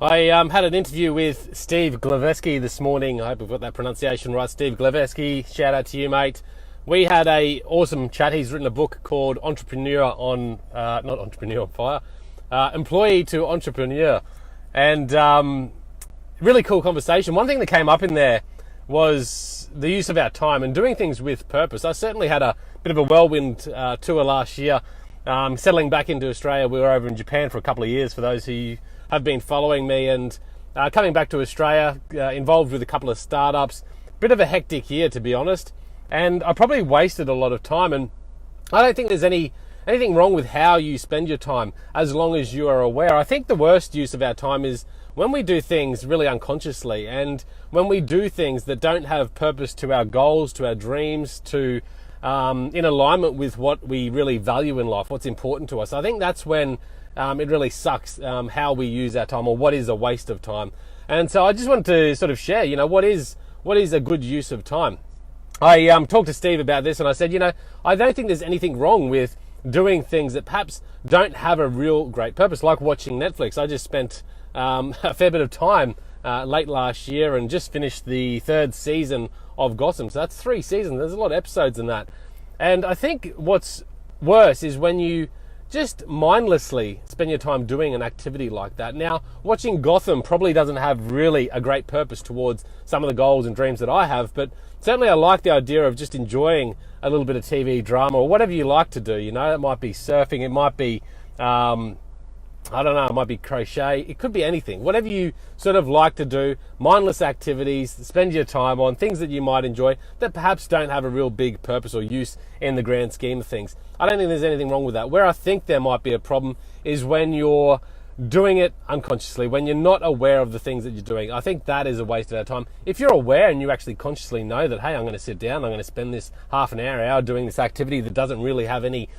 I had an interview with Steve Glaveski this morning. I hope I've got that pronunciation right. Steve Glaveski, shout out to you, mate. We had a awesome chat. He's written a book called Employee to Entrepreneur. And really cool conversation. One thing that came up in there was the use of our time and doing things with purpose. I certainly had a bit of a whirlwind tour last year. Settling back into Australia, we were over in Japan for a couple of years for those who have been following me, and coming back to Australia, involved with a couple of startups. Bit of a hectic year, to be honest, and I probably wasted a lot of time, and I don't think there's anything wrong with how you spend your time as long as you are aware. I think the worst use of our time is when we do things really unconsciously, and when we do things that don't have purpose to our goals, to our dreams, to in alignment with what we really value in life, what's important to us. I think that's when it really sucks how we use our time, or what is a waste of time. And so I just wanted to sort of share, what is a good use of time. I talked to Steve about this, and I said, I don't think there's anything wrong with doing things that perhaps don't have a real great purpose, like watching Netflix. I just spent a fair bit of time late last year and just finished the third season of Gotham. So that's 3 seasons. There's a lot of episodes in that. And I think what's worse is when you just mindlessly spend your time doing an activity like that. Now, watching Gotham probably doesn't have really a great purpose towards some of the goals and dreams that I have, but certainly I like the idea of just enjoying a little bit of TV drama or whatever you like to do. It might be surfing, it might be it might be crochet, it could be anything. Whatever you sort of like to do, mindless activities, spend your time on things that you might enjoy that perhaps don't have a real big purpose or use in the grand scheme of things. I don't think there's anything wrong with that. Where I think there might be a problem is when you're doing it unconsciously, when you're not aware of the things that you're doing. I think that is a waste of our time. If you're aware and you actually consciously know that, hey, I'm going to sit down, I'm going to spend this half an hour doing this activity that doesn't really have any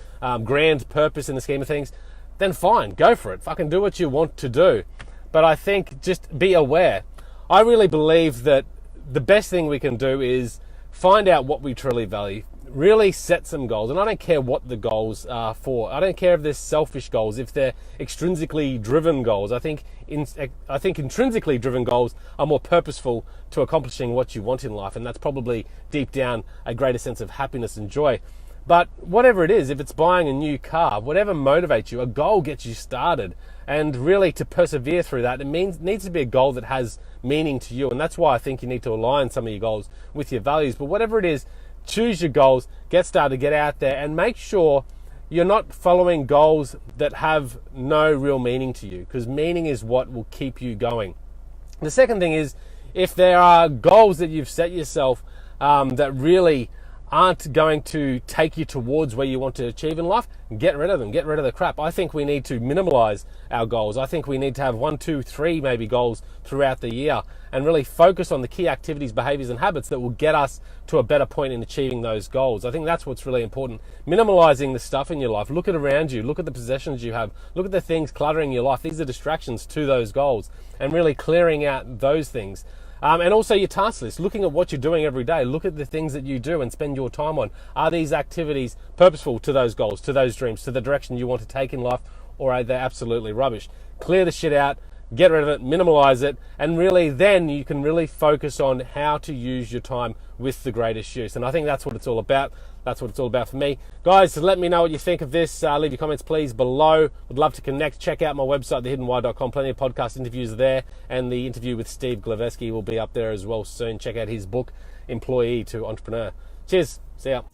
grand purpose in the scheme of things, then fine, go for it. Fucking do what you want to do. But I think just be aware. I really believe that the best thing we can do is find out what we truly value. Really set some goals. And I don't care what the goals are for. I don't care if they're selfish goals, if they're extrinsically driven goals. I think intrinsically driven goals are more purposeful to accomplishing what you want in life. And that's probably deep down a greater sense of happiness and joy. But whatever it is, if it's buying a new car, whatever motivates you, a goal gets you started. And really to persevere through that, it needs to be a goal that has meaning to you. And that's why I think you need to align some of your goals with your values. But whatever it is, choose your goals, get started, get out there, and make sure you're not following goals that have no real meaning to you, because meaning is what will keep you going. The second thing is, if there are goals that you've set yourself that really aren't going to take you towards where you want to achieve in life, get rid of them, get rid of the crap. I think we need to minimize our goals. I think we need to have 1, 2, 3 maybe goals throughout the year and really focus on the key activities, behaviors and habits that will get us to a better point in achieving those goals. I think that's what's really important. Minimalizing the stuff in your life. Look at around you, look at the possessions you have, look at the things cluttering your life. These are distractions to those goals, and really clearing out those things. And also your task list, looking at what you're doing every day. Look at the things that you do and spend your time on. Are these activities purposeful to those goals, to those dreams, to the direction you want to take in life, or are they absolutely rubbish? Clear the shit out, get rid of it, minimize it, and really then you can really focus on how to use your time with the greatest use. And I think that's what it's all about. That's what it's all about for me. Guys, let me know what you think of this. Leave your comments, please, below. Would love to connect. Check out my website, thehiddenwhy.com. Plenty of podcast interviews there. And the interview with Steve Glaveski will be up there as well soon. Check out his book, Employee to Entrepreneur. Cheers. See ya.